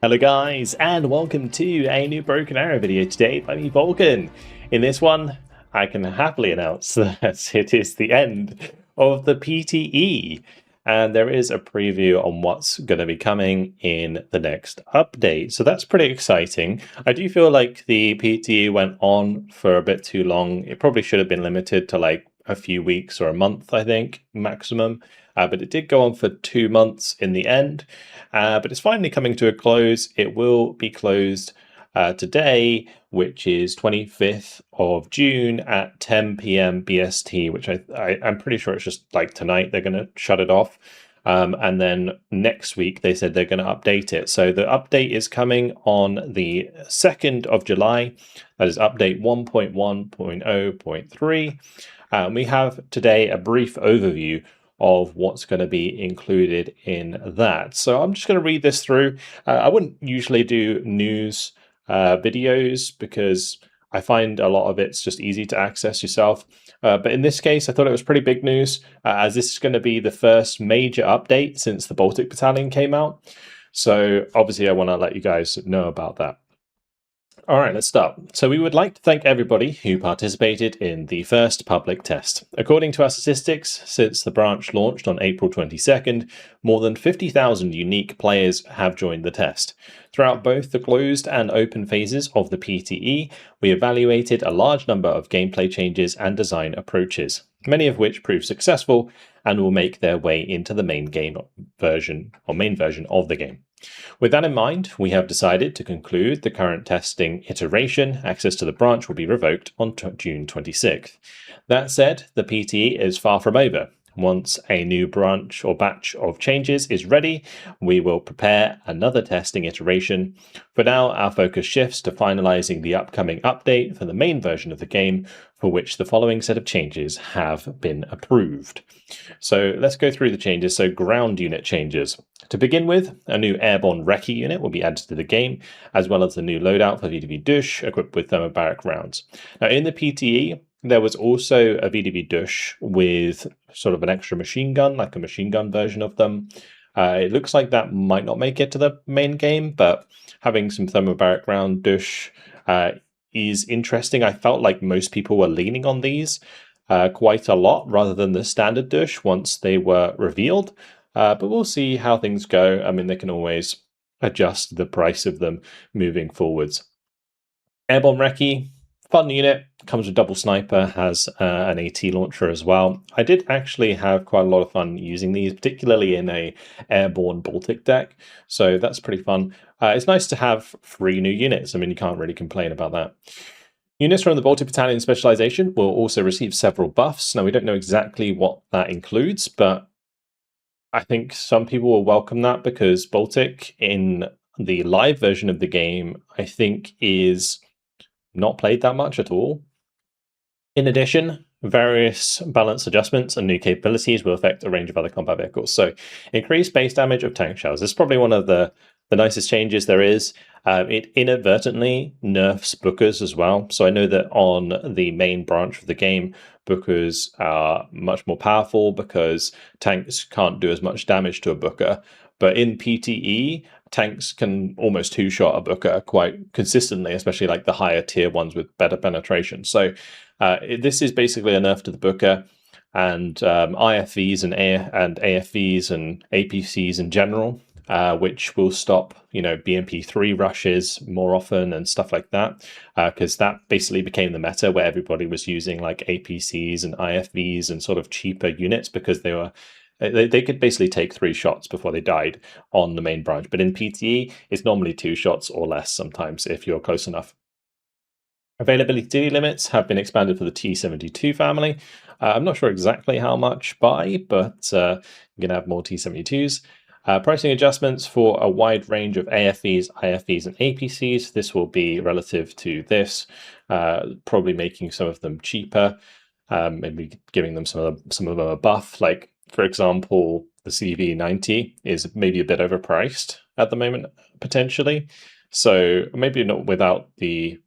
Hello guys, and welcome to a new Broken Arrow video today by me, Vulcan. In this one, I can happily announce that it is the end of the PTE, and there is a preview on what's going to be coming in the next update. So that's pretty exciting. I do feel like the PTE went on for a bit too long. It probably should have been limited to like a few weeks or a month, I think, maximum. But it did go on for 2 months in the end. But it's finally coming to a close. It will be closed today, which is 25th of June at 10 p.m. BST, which I'm pretty sure it's just like tonight they're going to shut it off. And then next week they said they're going to update it. So the update is coming on the 2nd of July. That is update 1.1.0.3. We have today a brief overview of what's going to be included in that. So I'm just going to read this through. I wouldn't usually do news videos because I find a lot of it's just easy to access yourself. But in this case, I thought it was pretty big news, as this is going to be the first major update since the Baltic Battalion came out. So obviously I want to let you guys know about that. All right, let's start. So we would like to thank everybody who participated in the first public test. According to our statistics, since the branch launched on April 22nd, more than 50,000 unique players have joined the test. Throughout both the closed and open phases of the PTE, we evaluated a large number of gameplay changes and design approaches, many of which proved successful and will make their way into the main version of the game. With that in mind, we have decided to conclude the current testing iteration. Access to the branch will be revoked on June 26th. That said, the PTE is far from over. Once a new branch or batch of changes is ready, we will prepare another testing iteration. For now, our focus shifts to finalizing the upcoming update for the main version of the game, for which the following set of changes have been approved. So let's go through the changes. So ground unit changes. To begin with, a new airborne recce unit will be added to the game, as well as the new loadout for VDV Dush equipped with thermobaric rounds. Now in the PTE, there was also a VDV Dush with sort of an extra machine gun, like a machine gun version of them. It looks like that might not make it to the main game, but having some thermobaric round Dush is interesting. I felt like most people were leaning on these quite a lot rather than the standard Dush once they were revealed. But we'll see how things go. I mean, they can always adjust the price of them moving forwards. Airborne recce, fun unit, comes with double sniper, has an AT launcher as well. I did actually have quite a lot of fun using these, particularly in a airborne Baltic deck. So that's pretty fun. It's nice to have 3 new units. I mean, you can't really complain about that. Units from the Baltic Battalion Specialization will also receive several buffs. Now, we don't know exactly what that includes, but I think some people will welcome that because Baltic in the live version of the game, I think, is not played that much at all. In addition, various balance adjustments and new capabilities will affect a range of other combat vehicles. So increased base damage of tank shells. This is probably one of the nicest changes there is. It inadvertently nerfs bookers as well. So I know that on the main branch of the game, bookers are much more powerful because tanks can't do as much damage to a booker. But in PTE, tanks can almost two-shot a booker quite consistently, especially like the higher tier ones with better penetration. So this is basically a nerf to the booker, and IFVs and AFVs and APCs in general, which will stop, BMP3 rushes more often and stuff like that, because that basically became the meta where everybody was using like APCs and IFVs and sort of cheaper units because they could basically take 3 shots before they died on the main branch. But in PTE, it's normally 2 shots or less sometimes if you're close enough. Availability limits have been expanded for the T72 family. I'm not sure exactly how much by, but you're going to have more T72s. Pricing adjustments for a wide range of AFVs, IFVs, and APCs. This will be relative to this, probably making some of them cheaper, maybe giving them some of them a buff. Like, for example, the CV90 is maybe a bit overpriced at the moment, potentially. So maybe not without the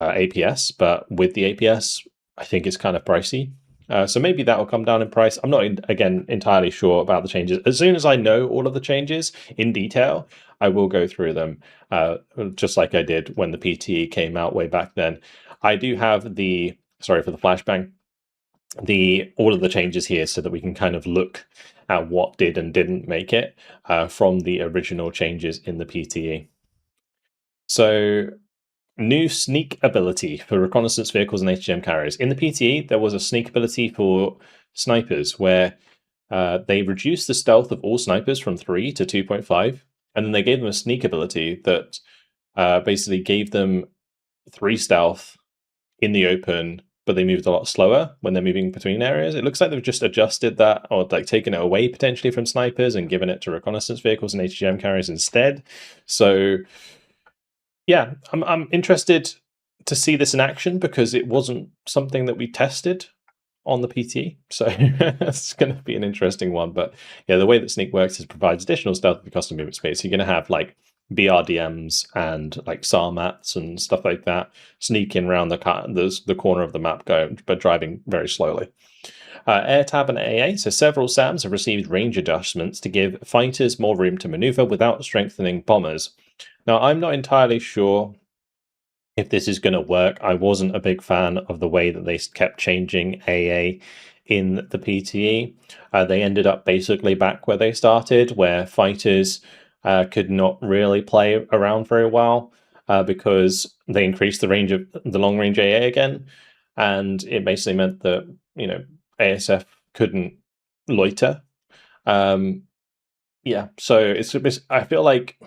APS, but with the APS, I think it's kind of pricey. So maybe that will come down in price. I'm not, again, entirely sure about the changes. As soon as I know all of the changes in detail, I will go through them, just like I did when the PTE came out way back then. I do have the, sorry for the flashbang, all of the changes here so that we can kind of look at what did and didn't make it from the original changes in the PTE. So new sneak ability for reconnaissance vehicles and HGM carriers. In the PTE, there was a sneak ability for snipers where they reduced the stealth of all snipers from 3 to 2.5, and then they gave them a sneak ability that basically gave them 3 stealth in the open, but they moved a lot slower when they're moving between areas. It looks like they've just adjusted that, or like taken it away potentially from snipers and given it to reconnaissance vehicles and HGM carriers instead. So yeah, I'm interested to see this in action because it wasn't something that we tested on the PT, so it's going to be an interesting one. But yeah, the way that sneak works is provides additional stealth with custom movement space. You're going to have like BRDMs and like SAR-mats and stuff like that sneaking around the corner of the map, but driving very slowly. AirTab and AA, so several SAMs have received range adjustments to give fighters more room to maneuver without strengthening bombers. Now, I'm not entirely sure if this is going to work. I wasn't a big fan of the way that they kept changing AA in the PTE. They ended up basically back where they started, where fighters could not really play around very well because they increased the range of the long range AA again, and it basically meant that ASF couldn't loiter. Yeah, so it's I feel like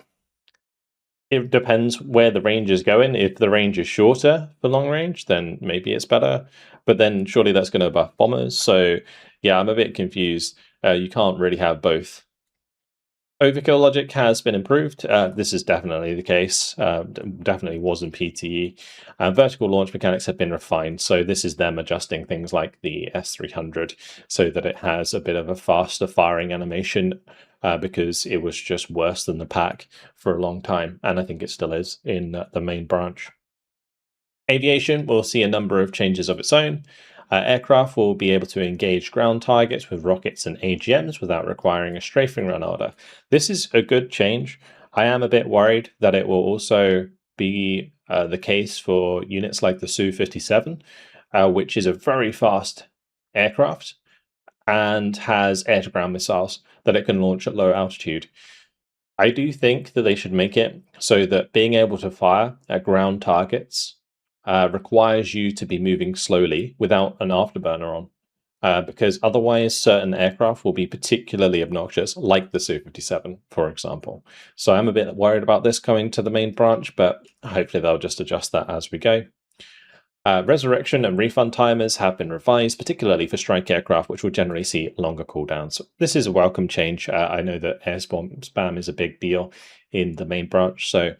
it depends where the range is going. If the range is shorter for long range, then maybe it's better. But then surely that's going to buff bombers. So yeah, I'm a bit confused. You can't really have both. Overkill logic has been improved. This is definitely the case. Definitely was in PTE. Vertical launch mechanics have been refined. So this is them adjusting things like the S300 so that it has a bit of a faster firing animation because it was just worse than the pack for a long time. And I think it still is in the main branch. Aviation will see a number of changes of its own. Aircraft will be able to engage ground targets with rockets and AGMs without requiring a strafing run order. This is a good change. I am a bit worried that it will also be the case for units like the Su-57, which is a very fast aircraft and has air-to-ground missiles that it can launch at low altitude. I do think that they should make it so that being able to fire at ground targets requires you to be moving slowly without an afterburner on, because otherwise certain aircraft will be particularly obnoxious, like the Su-57, for example. So I'm a bit worried about this coming to the main branch, but hopefully they'll just adjust that as we go. Resurrection and refund timers have been revised, particularly for strike aircraft, which will generally see longer cooldowns. This is a welcome change. I know that air spam is a big deal in the main branch, so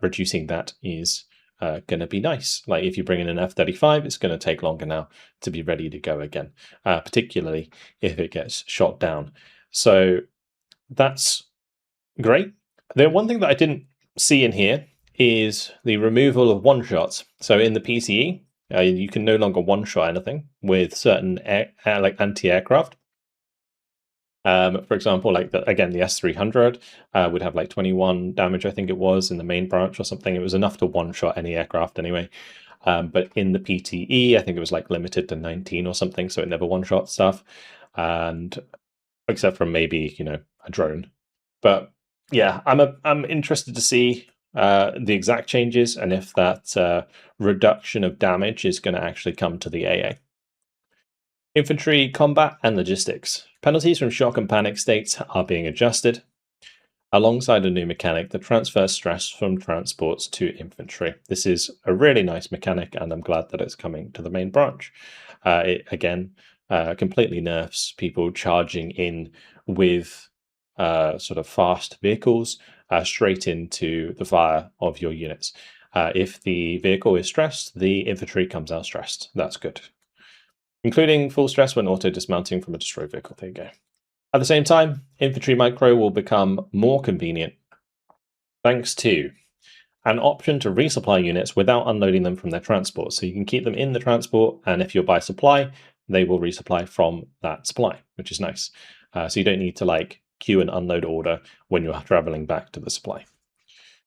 reducing that is going to be nice. Like if you bring in an F-35, it's going to take longer now to be ready to go again, particularly if it gets shot down. So that's great. The one thing that I didn't see in here is the removal of one-shots. So in the PTE, you can no longer one-shot anything with certain like anti-aircraft. For example, like the S300 would have like 21 damage, I think it was, in the main branch or something. It was enough to one-shot any aircraft anyway. But in the PTE, I think it was like limited to 19 or something, so it never one-shot stuff, and except for maybe a drone. But yeah, I'm interested to see the exact changes and if that reduction of damage is going to actually come to the AA. Infantry, combat, and logistics. Penalties from shock and panic states are being adjusted, alongside a new mechanic that transfers stress from transports to infantry. This is a really nice mechanic, and I'm glad that it's coming to the main branch. It, again, completely nerfs people charging in with sort of fast vehicles straight into the fire of your units. If the vehicle is stressed, the infantry comes out stressed. That's good. Including full stress when auto-dismounting from a destroyed vehicle. There you go. At the same time, infantry micro will become more convenient thanks to an option to resupply units without unloading them from their transport. So you can keep them in the transport, and if you're by supply, they will resupply from that supply, which is nice. So you don't need to like queue and unload order when you're traveling back to the supply.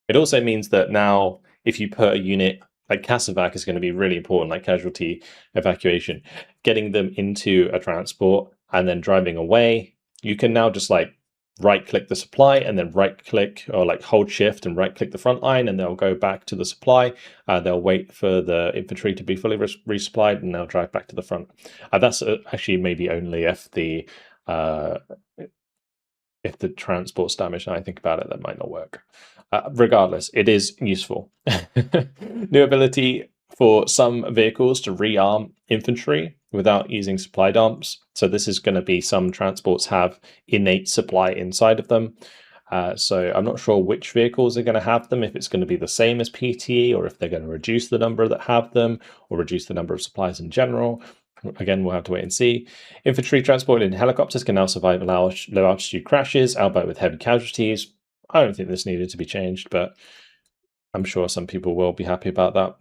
It also means that now if you put a unit like Casevac is going to be really important, like casualty evacuation, getting them into a transport and then driving away, you can now just like right click the supply and then right click or like hold shift and right click the front line, and they'll go back to the supply. They'll wait for the infantry to be fully resupplied and they'll drive back to the front. That's actually maybe only if the transport's damaged. And I think about it, that might not work. Regardless, it is useful. New ability for some vehicles to rearm infantry without using supply dumps. So this is going to be some transports have innate supply inside of them. So I'm not sure which vehicles are going to have them, if it's going to be the same as PTE or if they're going to reduce the number that have them or reduce the number of supplies in general. Again, we'll have to wait and see. Infantry transported in helicopters can now survive low altitude crashes, albeit with heavy casualties. I don't think this needed to be changed, but I'm sure some people will be happy about that.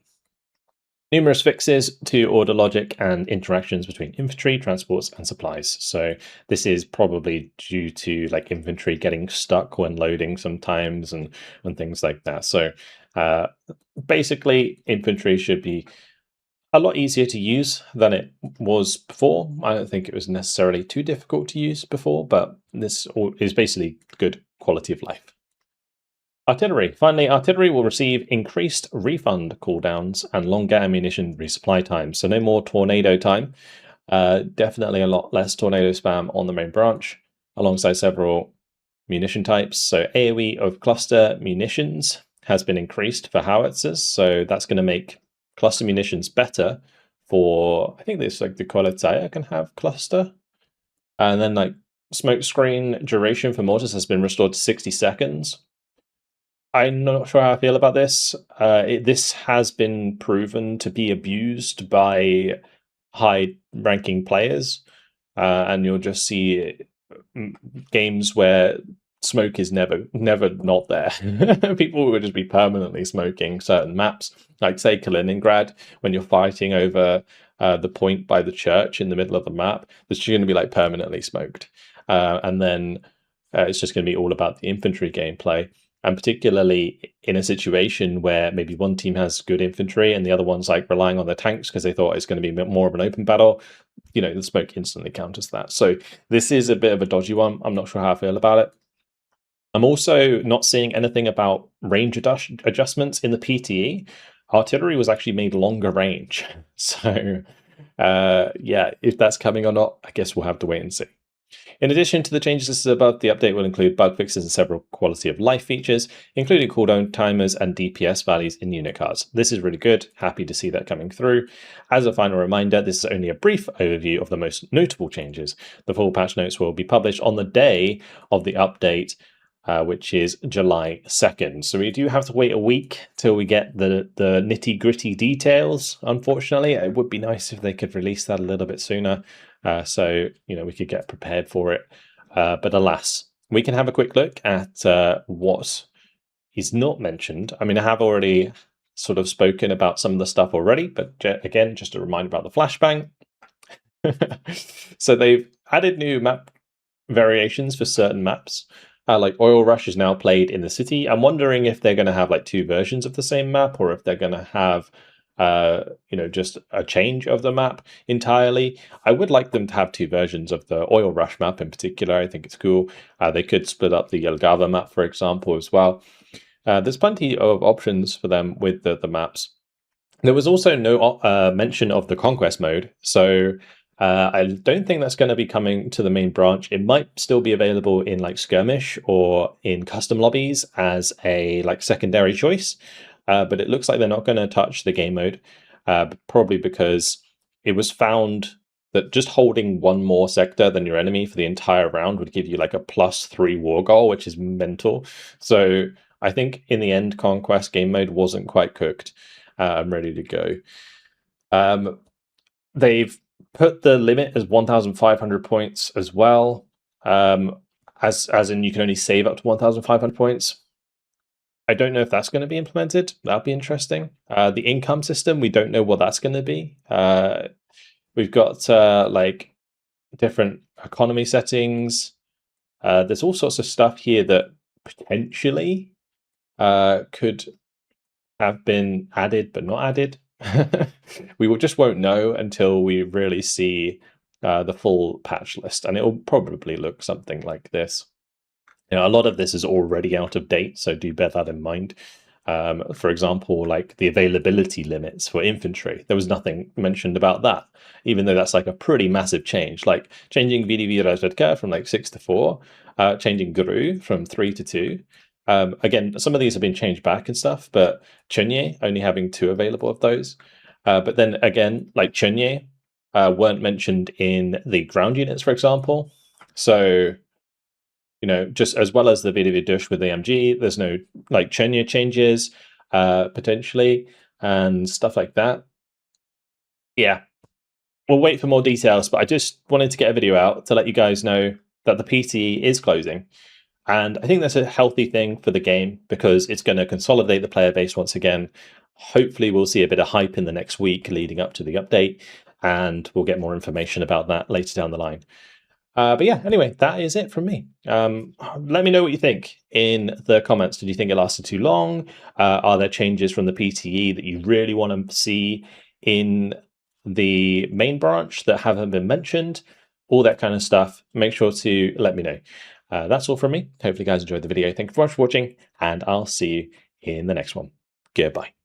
Numerous fixes to order logic and interactions between infantry, transports, and supplies. So this is probably due to like infantry getting stuck when loading sometimes and things like that. So basically, infantry should be a lot easier to use than it was before. I don't think it was necessarily too difficult to use before, but this is basically good quality of life. Artillery. Finally, artillery will receive increased refund cooldowns and longer ammunition resupply times. So no more tornado time. Definitely a lot less tornado spam on the main branch, alongside several munition types. So AoE of cluster munitions has been increased for howitzers. So that's going to make cluster munitions better for, I think there's like the Koletsaya can have cluster. And then like smoke screen duration for mortars has been restored to 60 seconds. I'm not sure how I feel about this. This has been proven to be abused by high-ranking players, and you'll just see games where smoke is never not there. People would just be permanently smoking certain maps, like say Kaliningrad, when you're fighting over the point by the church in the middle of the map. It's going to be like permanently smoked, and then it's just going to be all about the infantry gameplay. And particularly in a situation where maybe one team has good infantry and the other one's like relying on their tanks because they thought it's going to be more of an open battle, you know, the smoke instantly counters that. So this is a bit of a dodgy one. I'm not sure how I feel about it. I'm also not seeing anything about range adjustments in the PTE. Artillery was actually made longer range. So yeah, if that's coming or not, I guess we'll have to wait and see. In addition to the changes listed above, the update will include bug fixes and several quality of life features, including cooldown timers and DPS values in unit cards. This is really good. Happy to see that coming through. As a final reminder, this is only a brief overview of the most notable changes. The full patch notes will be published on the day of the update, which is July 2nd. So we do have to wait a week till we get the nitty-gritty details, unfortunately. It would be nice if they could release that a little bit sooner, so you know we could get prepared for it. But alas, we can have a quick look at what is not mentioned. I mean, I have already sort of spoken about some of the stuff already, but again, just a reminder about the flashbang. So they've added new map variations for certain maps. Like Oil Rush is now played in the city. I'm wondering if they're going to have like two versions of the same map, or if they're going to have, you know, just a change of the map entirely. I would like them to have two versions of the Oil Rush map in particular. I think it's cool. They could split up the Jelgava map, for example, as well. There's plenty of options for them with the maps. There was also no mention of the Conquest mode, so I don't think that's going to be coming to the main branch. It might still be available in like skirmish or in custom lobbies as a like secondary choice, but it looks like they're not going to touch the game mode, probably because it was found that just holding one more sector than your enemy for the entire round would give you like a +3 war goal, which is mental. So I think in the end, Conquest game mode wasn't quite cooked. I'm ready to go. They've put the limit as 1,500 points as well, as in you can only save up to 1,500 points. I don't know if that's going to be implemented. That'd be interesting. The income system, we don't know what that's going to be, We've got like different economy settings. There's all sorts of stuff here that potentially could have been added but not added. We just won't know until we really see the full patch list, and it will probably look something like this. A lot of this is already out of date, so do bear that in mind. For example, like the availability limits for infantry, there was nothing mentioned about that, even though that's like a pretty massive change. Like changing VDV Razvedka from like 6 to 4, changing GRU from 3 to 2. Again, some of these have been changed back and stuff, but Chunye only having 2 available of those. But then again, like Chunye weren't mentioned in the ground units, for example. So just as well as the VDV Dush with AMG, there's no like Chenya changes potentially and stuff like that. Yeah, we'll wait for more details, but I just wanted to get a video out to let you guys know that the PTE is closing. And I think that's a healthy thing for the game because it's going to consolidate the player base once again. Hopefully, we'll see a bit of hype in the next week leading up to the update, and we'll get more information about that later down the line. But yeah, anyway, that is it from me. Let me know what you think in the comments. Did you think it lasted too long? Are there changes from the PTE that you really want to see in the main branch that haven't been mentioned? All that kind of stuff. Make sure to let me know. That's all from me. Hopefully you guys enjoyed the video. Thank you very much for watching, and I'll see you in the next one. Goodbye.